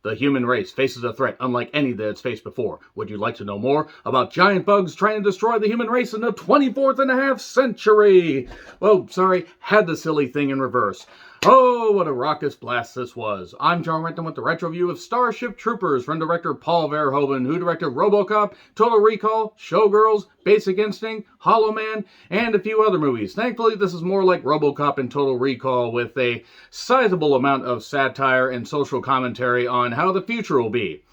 The human race faces a threat unlike any that it's faced before. Would you like to know more about giant bugs trying to destroy the human race in the 24th and a half century? Well, sorry, had the silly thing in reverse. Oh, what a raucous blast this was. I'm John Renton with the retro view of Starship Troopers from director Paul Verhoeven, who directed RoboCop, Total Recall, Showgirls, Basic Instinct, Hollow Man, and a few other movies. Thankfully, this is more like RoboCop and Total Recall with a sizable amount of satire and social commentary on how the future will be.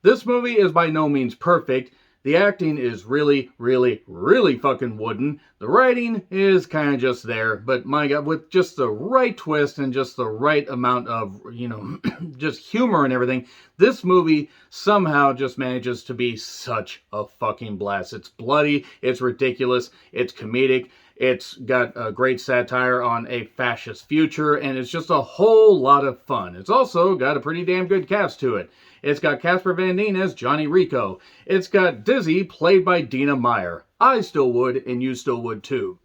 This movie is by no means perfect. The acting is really, really, really fucking wooden. The writing is kind of just there, but my God, with just the right twist and just the right amount of, just humor and everything, this movie somehow just manages to be such a fucking blast. It's bloody, it's ridiculous, it's comedic, it's got a great satire on a fascist future, and it's just a whole lot of fun. It's also got a pretty damn good cast to it. It's got Casper Van Dien as Johnny Rico. It's got Dizzy, played by Dina Meyer. I still would, and you still would too.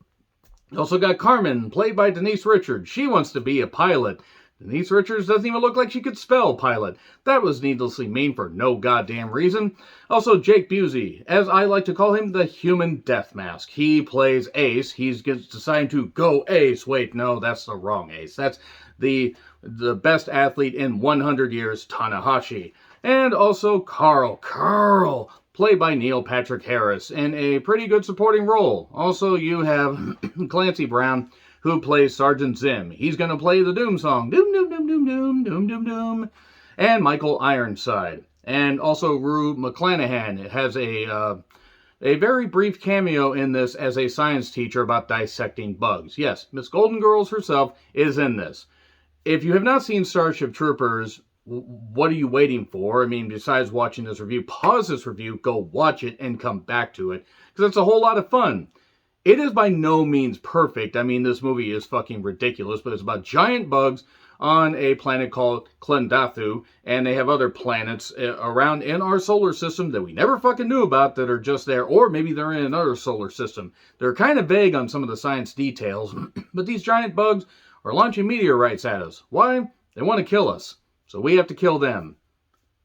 Also got Carmen, played by Denise Richards. She wants to be a pilot. Denise Richards doesn't even look like she could spell pilot. That was needlessly mean for no goddamn reason. Also Jake Busey, as I like to call him, the human death mask. He plays Ace. He's decided to go Ace. Wait, no, that's the wrong Ace. That's the best athlete in 100 years, Tanahashi. And also Carl, played by Neil Patrick Harris, in a pretty good supporting role. Also, you have Clancy Brown, who plays Sergeant Zim. He's going to play the Doom song. Doom, doom, doom, doom, doom, doom, doom, doom. And Michael Ironside. And also Rue McClanahan has a very brief cameo in this as a science teacher about dissecting bugs. Yes, Miss Golden Girls herself is in this. If you have not seen Starship Troopers, what are you waiting for? I mean, besides watching this review, pause this review, go watch it, and come back to it, because it's a whole lot of fun. It is by no means perfect. I mean, this movie is fucking ridiculous, but it's about giant bugs on a planet called Klendathu, and they have other planets around in our solar system that we never fucking knew about that are just there, or maybe they're in another solar system. They're kind of vague on some of the science details, but these giant bugs are launching meteorites at us. Why? They want to kill us. So we have to kill them.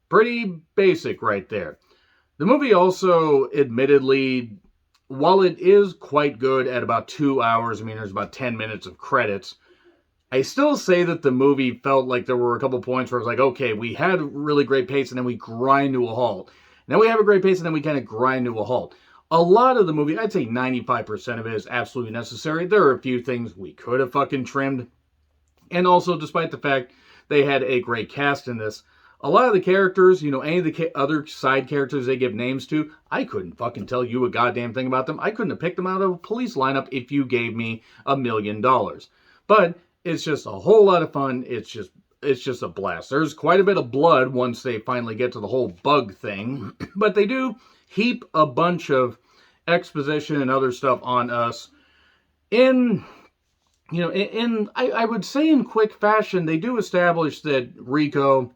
Pretty basic right there. The movie also, admittedly, while it is quite good at about 2 hours, I mean, there's about 10 minutes of credits, I still say that the movie felt like there were a couple points where it was like, okay, we had a really great pace and then we grind to a halt. Now we have a great pace and then we kind of grind to a halt. A lot of the movie, I'd say 95% of it is absolutely necessary. There are a few things we could have fucking trimmed. And also, despite the fact they had a great cast in this, a lot of the characters, any of the other side characters they give names to, I couldn't fucking tell you a goddamn thing about them. I couldn't have picked them out of a police lineup if you gave me $1 million. But it's just a whole lot of fun. It's just a blast. There's quite a bit of blood once they finally get to the whole bug thing. But they do heap a bunch of exposition and other stuff on us I would say in quick fashion. They do establish that Rico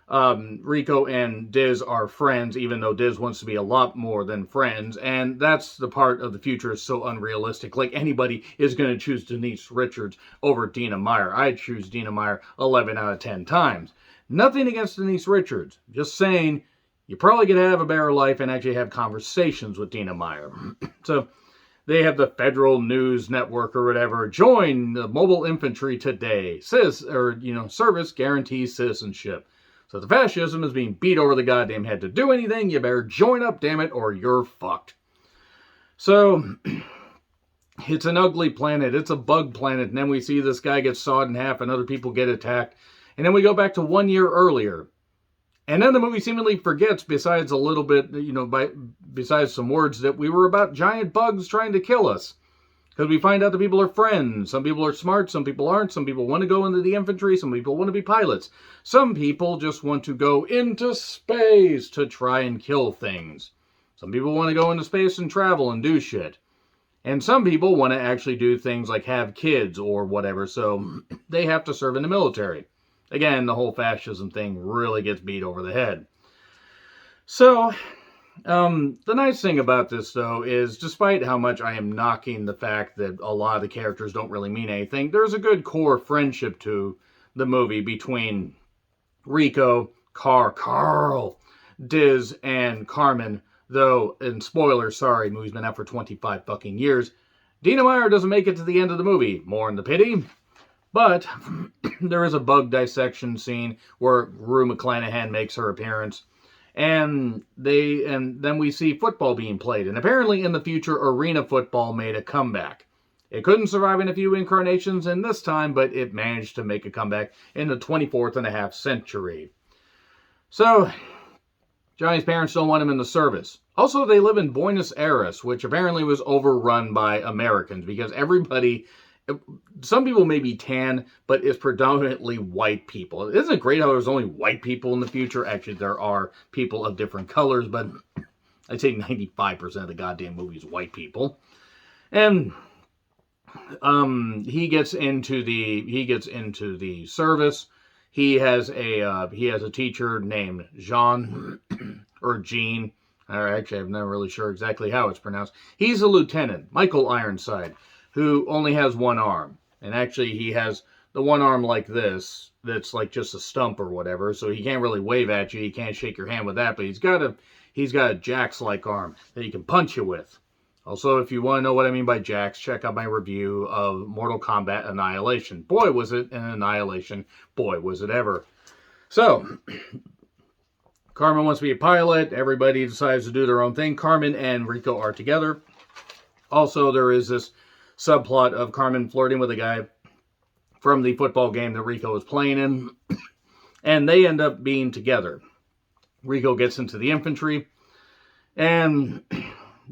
and Diz are friends, even though Diz wants to be a lot more than friends, and that's the part of the future is so unrealistic. Like, anybody is going to choose Denise Richards over Dina Meyer. I'd choose Dina Meyer 11 out of 10 times. Nothing against Denise Richards. Just saying, you probably could have a better life and actually have conversations with Dina Meyer. So they have the Federal News Network or whatever. Join the mobile infantry today. Service guarantees citizenship. So the fascism is being beat over the goddamn head. To do anything, you better join up, damn it, or you're fucked. So it's an ugly planet. It's a bug planet. And then we see this guy get sawed in half and other people get attacked. And then we go back to 1 year earlier. And then the movie seemingly forgets, besides a little bit, besides some words, that we were about giant bugs trying to kill us. Because we find out that people are friends. Some people are smart, some people aren't. Some people want to go into the infantry, some people want to be pilots. Some people just want to go into space to try and kill things. Some people want to go into space and travel and do shit. And some people want to actually do things like have kids or whatever, so they have to serve in the military. Again, the whole fascism thing really gets beat over the head. So, the nice thing about this, though, is despite how much I am knocking the fact that a lot of the characters don't really mean anything, there's a good core friendship to the movie between Rico, Carl, Diz, and Carmen. Though, and spoiler, sorry, movie's been out for 25 fucking years. Dina Meyer doesn't make it to the end of the movie. More in the pity. But there is a bug dissection scene where Rue McClanahan makes her appearance. And then we see football being played. And apparently in the future, arena football made a comeback. It couldn't survive in a few incarnations in this time, but it managed to make a comeback in the 24th and a half century. So, Johnny's parents don't want him in the service. Also, they live in Buenos Aires, which apparently was overrun by Americans, because everybody, some people may be tan, but it's predominantly white people. Isn't it great how there's only white people in the future? Actually, there are people of different colors, but I'd say 95% of the goddamn movie is white people. And he gets into the service. He has a teacher named Jean or Jean. Actually, I'm not really sure exactly how it's pronounced. He's a lieutenant, Michael Ironside, who only has one arm. And actually, he has the one arm like this, that's like just a stump or whatever, so he can't really wave at you. He can't shake your hand with that, but he's got a Jax-like arm that he can punch you with. Also, if you want to know what I mean by Jax, check out my review of Mortal Kombat Annihilation. Boy, was it an annihilation. Boy, was it ever. So, Carmen wants to be a pilot. Everybody decides to do their own thing. Carmen and Rico are together. Also, there is this subplot of Carmen flirting with a guy from the football game that Rico was playing in. And they end up being together. Rico gets into the infantry. And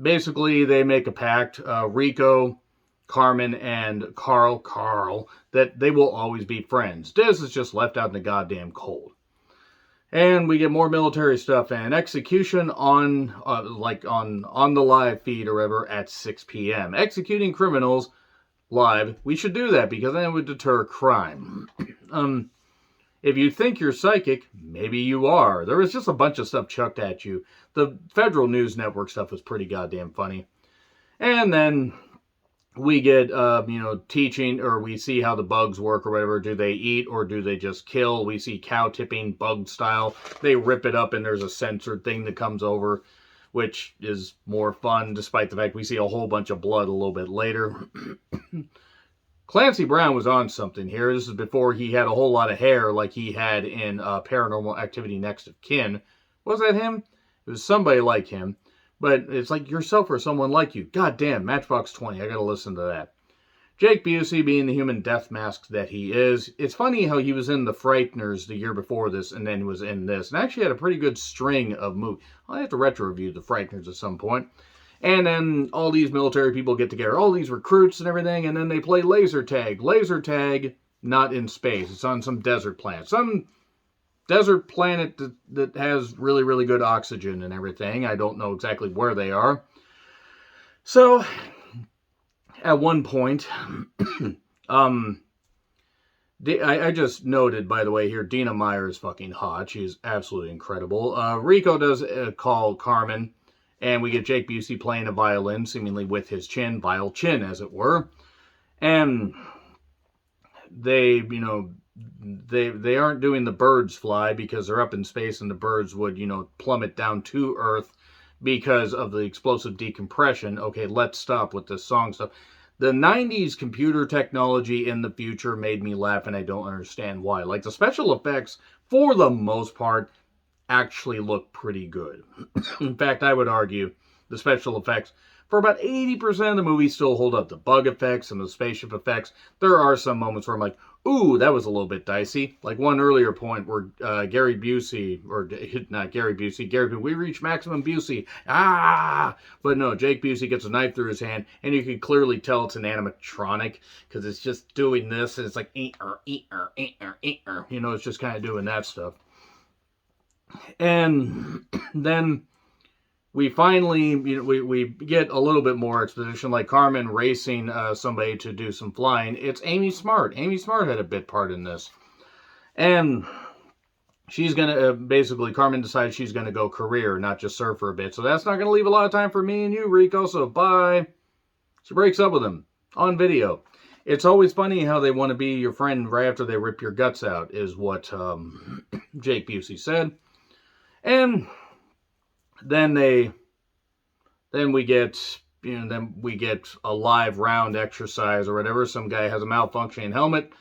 basically, they make a pact, Rico, Carmen, and Carl, that they will always be friends. Diz is just left out in the goddamn cold. And we get more military stuff and execution on the live feed or whatever at 6 p.m. Executing criminals live. We should do that because then it would deter crime. If you think you're psychic, maybe you are. There was just a bunch of stuff chucked at you. The Federal News Network stuff was pretty goddamn funny. And then we get, teaching, or we see how the bugs work or whatever. Do they eat or do they just kill? We see cow tipping bug style. They rip it up and there's a censored thing that comes over, which is more fun, despite the fact we see a whole bunch of blood a little bit later. Clancy Brown was on something here. This is before he had a whole lot of hair like he had in Paranormal Activity Next of Kin. Was that him? It was somebody like him. But it's like yourself or someone like you. God damn, Matchbox 20. I gotta listen to that. Jake Busey being the human death mask that he is. It's funny how he was in The Frighteners the year before this and then was in this. And actually had a pretty good string of movies. I'll have to retro-review The Frighteners at some point. And then all these military people get together, all these recruits and everything, and then they play laser tag. Laser tag, not in space. It's on some desert planet. Some desert planet that has really, really good oxygen and everything. I don't know exactly where they are. So, at one point, I just noted, by the way, here, Dina Meyer is fucking hot. She's absolutely incredible. Rico does call Carmen. And we get Jake Busey playing a violin, seemingly with his chin, vile chin, as it were. And they aren't doing the birds fly because they're up in space and the birds would, plummet down to Earth because of the explosive decompression. Okay, let's stop with this song stuff. The 90s computer technology in the future made me laugh, and I don't understand why. Like, the special effects, for the most part, actually look pretty good. In fact, I would argue the special effects for about 80% of the movie still hold up. The bug effects and the spaceship effects, there are some moments where I'm like, ooh, that was a little bit dicey. Like one earlier point where Gary Busey, or not Gary Busey, we reach maximum Busey. But no, Jake Busey gets a knife through his hand, and you can clearly tell it's an animatronic, because it's just doing this, and it's like, it's just kind of doing that stuff. And then we finally, we get a little bit more exposition, like Carmen racing somebody to do some flying. It's Amy Smart. Amy Smart had a bit part in this. And she's going to, basically, Carmen decides she's going to go career, not just serve for a bit. So that's not going to leave a lot of time for me and you, Rico, so bye. She breaks up with him on video. It's always funny how they want to be your friend right after they rip your guts out, is what Jake Busey said. And then we get a live round exercise or whatever. Some guy has a malfunctioning helmet.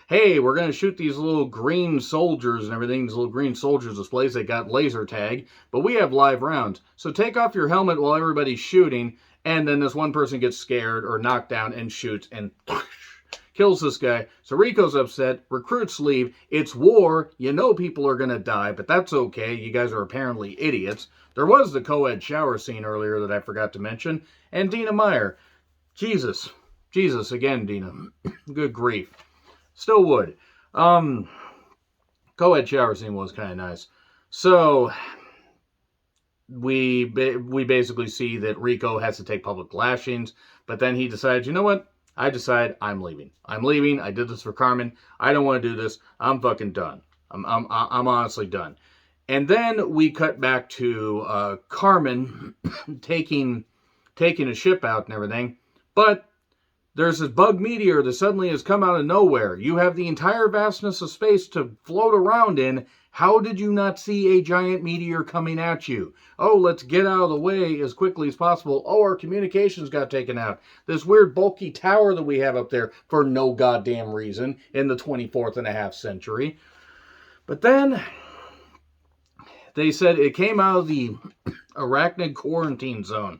Hey, we're going to shoot these little green soldiers and everything, these little green soldiers displays that got laser tag, but we have live rounds. So take off your helmet while everybody's shooting, and then this one person gets scared or knocked down and shoots and kills this guy. So Rico's upset, recruits leave, it's war, you know people are going to die, but that's okay, you guys are apparently idiots. There was the co-ed shower scene earlier that I forgot to mention, and Dina Meyer. Jesus again, Dina. Good grief. Still would. Co-ed shower scene was kind of nice. So we basically see that Rico has to take public lashings, but then he decides, you know what? I decide I'm leaving. I'm leaving. I did this for Carmen. I don't want to do this. I'm fucking done. I'm honestly done. And then we cut back to Carmen taking a ship out and everything, but there's this bug meteor that suddenly has come out of nowhere. You have the entire vastness of space to float around in. How did you not see a giant meteor coming at you? Oh, let's get out of the way as quickly as possible. Oh, our communications got taken out. This weird bulky tower that we have up there for no goddamn reason in the 24th and a half century. But then they said it came out of the arachnid quarantine zone.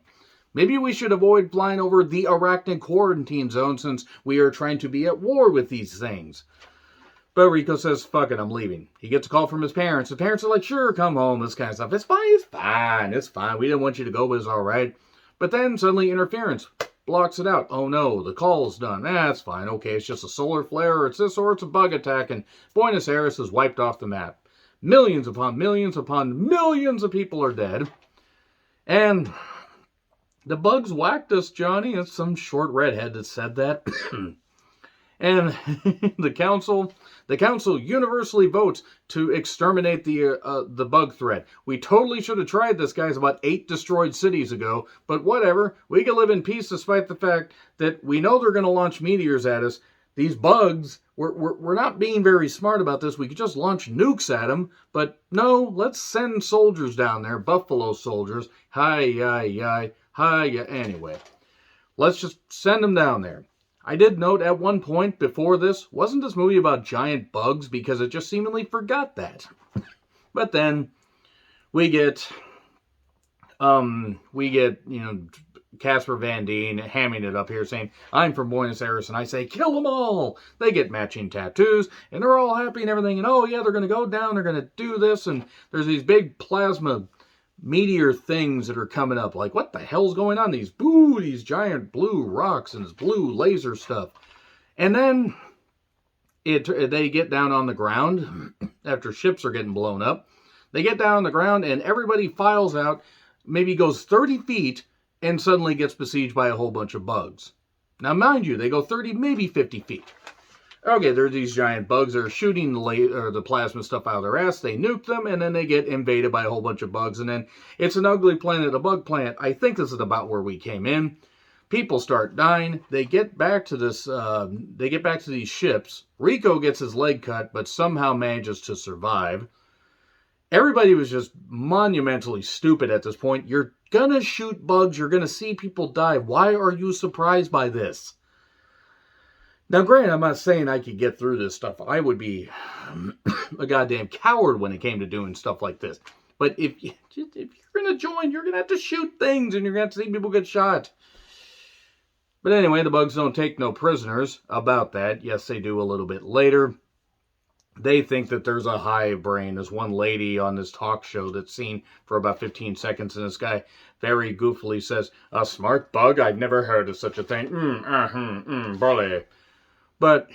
Maybe we should avoid flying over the arachnid quarantine zone since we are trying to be at war with these things. But Rico says, fuck it, I'm leaving. He gets a call from his parents. The parents are like, sure, come home, this kind of stuff. It's fine. We didn't want you to go, but it's all right. But then suddenly interference blocks it out. Oh no, the call's done. That's fine. Okay, it's just a solar flare, or it's this, or it's a bug attack, and Buenos Aires is wiped off the map. Millions upon millions upon millions of people are dead. And the bugs whacked us, Johnny. It's some short redhead that said that. And the council universally votes to exterminate the bug threat. We totally should have tried this, guys, about 8 destroyed cities ago, but whatever. We can live in peace despite the fact that we know they're going to launch meteors at us. These bugs, we're not being very smart about this. We could just launch nukes at them, but no, let's send soldiers down there, Buffalo soldiers. Anyway, let's just send them down there. I did note at one point before this, wasn't this movie about giant bugs? Because it just seemingly forgot that. But then we get Casper Van Dien hamming it up here saying, I'm from Buenos Aires, and I say, kill them all. They get matching tattoos, and they're all happy and everything, and oh yeah, they're going to go down, they're going to do this, and there's these big plasma meteor things that are coming up. Like, what the hell's going on? These giant blue rocks and this blue laser stuff. And then they get down on the ground after ships are getting blown up. They get down on the ground and everybody files out, maybe goes 30 feet, and suddenly gets besieged by a whole bunch of bugs. Now, mind you, they go 30, maybe 50 feet. Okay, there are these giant bugs that are shooting the plasma stuff out of their ass. They nuke them, and then they get invaded by a whole bunch of bugs. And then it's an ugly planet, a bug planet. I think this is about where we came in. People start dying. They get back to this. They get back to these ships. Rico gets his leg cut, but somehow manages to survive. Everybody was just monumentally stupid at this point. You're gonna shoot bugs. You're gonna see people die. Why are you surprised by this? Now, granted, I'm not saying I could get through this stuff. I would be a goddamn coward when it came to doing stuff like this. But if you're going to join, you're going to have to shoot things, and you're going to have to see people get shot. But anyway, the bugs don't take no prisoners. About that, yes, they do a little bit later. They think that there's a hive brain. There's one lady on this talk show that's seen for about 15 seconds, and this guy very goofily says, a smart bug? I've never heard of such a thing. Bully. But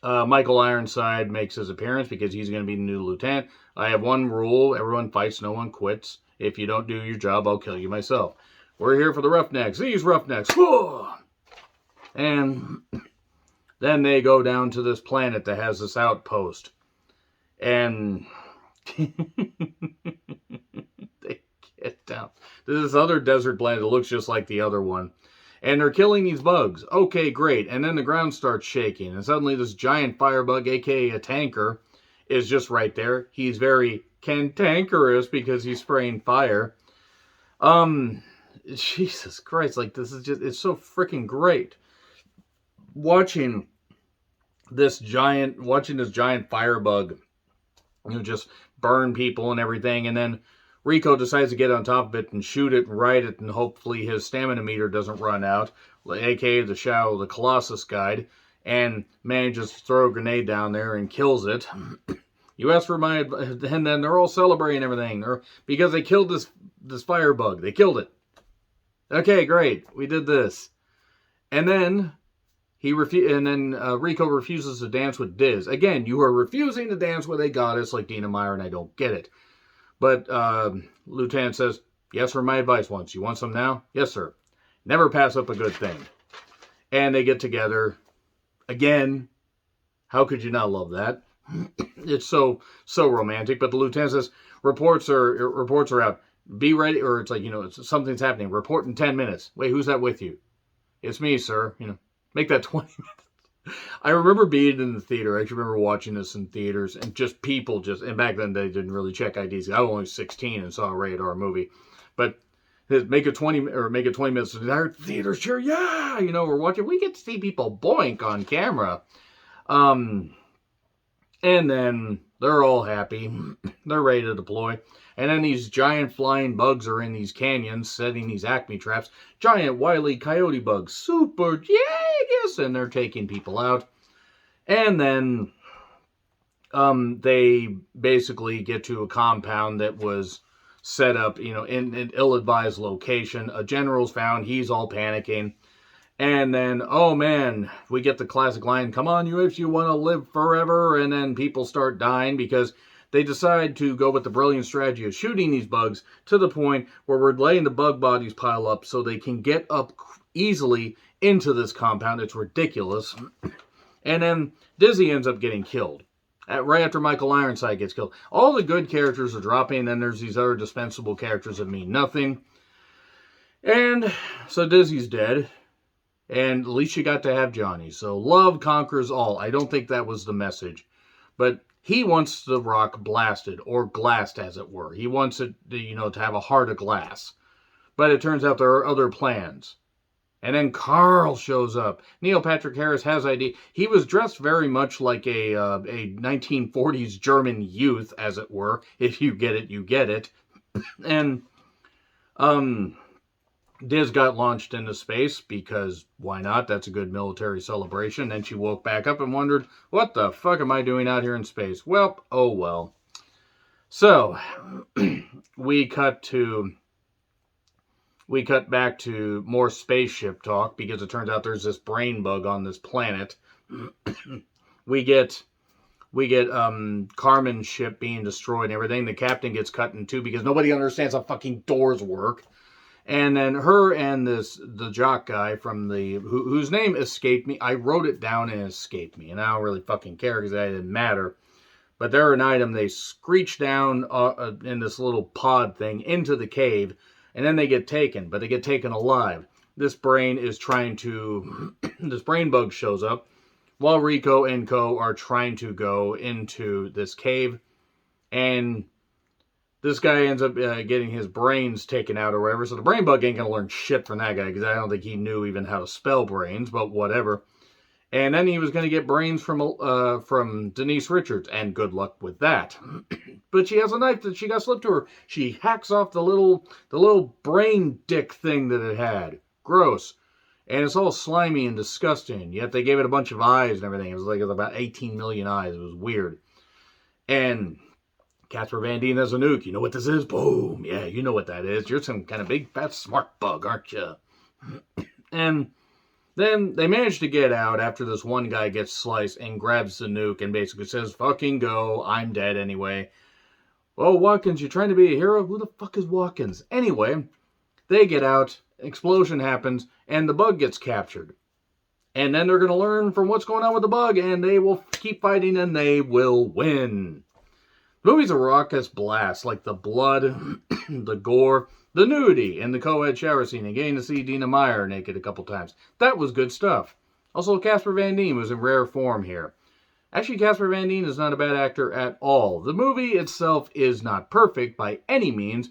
Michael Ironside makes his appearance because he's going to be the new lieutenant. I have one rule. Everyone fights, no one quits. If you don't do your job, I'll kill you myself. We're here for the roughnecks. These roughnecks. And then they go down to this planet that has this outpost. And they get down to this other desert planet that looks just like the other one. And they're killing these bugs. Okay, great. And then the ground starts shaking. And suddenly this giant firebug, aka a tanker, is just right there. He's very cantankerous because he's spraying fire. Jesus Christ, like this is just, it's so freaking great. Watching this giant firebug, just burn people and everything, and then Rico decides to get on top of it and shoot it and ride it, and hopefully his stamina meter doesn't run out, aka the Colossus guide, and manages to throw a grenade down there and kills it. You asked for my advice, and then they're all celebrating everything, because they killed this firebug. They killed it. Okay, great. We did this. And then Rico refuses to dance with Diz. Again, you are refusing to dance with a goddess like Dina Meyer, and I don't get it. But Lieutenant says, yes, for my advice once. You want some now? Yes, sir. Never pass up a good thing. And they get together. Again, how could you not love that? It's so romantic. But the lieutenant says, reports are out. Be ready, or it's like, something's happening. Report in 10 minutes. Wait, who's that with you? It's me, sir. Make that 20 minutes. I remember being in the theater. I actually remember watching this in theaters, and just people and back then they didn't really check IDs. I was only 16 and saw a rated R movie. But make it 20 minutes. The entire theater cheer, yeah! We're watching. We get to see people boink on camera. And then they're all happy. They're ready to deploy. And then these giant flying bugs are in these canyons, setting these acme traps. Giant wily coyote bugs. Super yes! And they're taking people out. And then they basically get to a compound that was set up, in an ill-advised location. A general's found. He's all panicking. And then, oh man, we get the classic line, come on, you if you want to live forever. And then people start dying because they decide to go with the brilliant strategy of shooting these bugs to the point where we're letting the bug bodies pile up so they can get up easily into this compound. It's ridiculous. And then Dizzy ends up getting killed. Right after Michael Ironside gets killed. All the good characters are dropping, and then there's these other dispensable characters that mean nothing. And so Dizzy's dead. And at least you got to have Johnny. So love conquers all. I don't think that was the message. But he wants the rock blasted, or glassed as it were. He wants it, to have a heart of glass. But it turns out there are other plans. And then Carl shows up. Neil Patrick Harris has ID. He was dressed very much like a 1940s German youth, as it were. If you get it, you get it. And Diz got launched into space because why not? That's a good military celebration. Then she woke back up and wondered, what the fuck am I doing out here in space? Well, oh well. So, we cut back to more spaceship talk because it turns out there's this brain bug on this planet. we get Carmen's ship being destroyed and everything. The captain gets cut in two because nobody understands how fucking doors work. And then her and the jock guy from whose name escaped me. I wrote it down and it escaped me. And I don't really fucking care because that didn't matter. But they're an item. They screech down in this little pod thing into the cave. And then they get taken. But they get taken alive. This brain bug shows up. While Rico and Co. are trying to go into this cave. And this guy ends up getting his brains taken out or whatever. So the brain bug ain't going to learn shit from that guy. Because I don't think he knew even how to spell brains. But whatever. And then he was going to get brains from Denise Richards. And good luck with that. But she has a knife that she got slipped to her. She hacks off the little brain dick thing that it had. Gross. And it's all slimy and disgusting. Yet they gave it a bunch of eyes and everything. It was about 18 million eyes. It was weird. And Casper Van Dien has a nuke. You know what this is? Boom. Yeah, you know what that is. You're some kind of big, fat, smart bug, aren't you? And then they manage to get out after this one guy gets sliced and grabs the nuke and basically says, fucking go. I'm dead anyway. Oh, Watkins, you trying to be a hero? Who the fuck is Watkins? Anyway, they get out. Explosion happens. And the bug gets captured. And then they're going to learn from what's going on with the bug. And they will keep fighting and they will win. The movie's a raucous blast, like the blood the gore, the nudity, and the co-ed shower scene, and getting to see Dina Meyer naked a couple times. That was good stuff. Also, Casper Van Dien was in rare form here. Actually, Casper Van Dien is not a bad actor at all. The movie itself is not perfect by any means.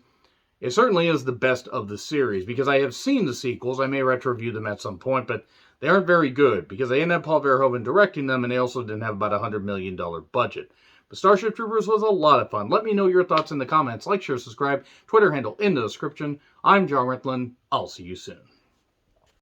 It certainly is the best of the series, because I have seen the sequels. I may retro-review them at some point, but they aren't very good, because they didn't have Paul Verhoeven directing them, and they also didn't have about a $100 million budget. But Starship Troopers was a lot of fun. Let me know your thoughts in the comments. Like, share, subscribe. Twitter handle in the description. I'm John Ritlin. I'll see you soon.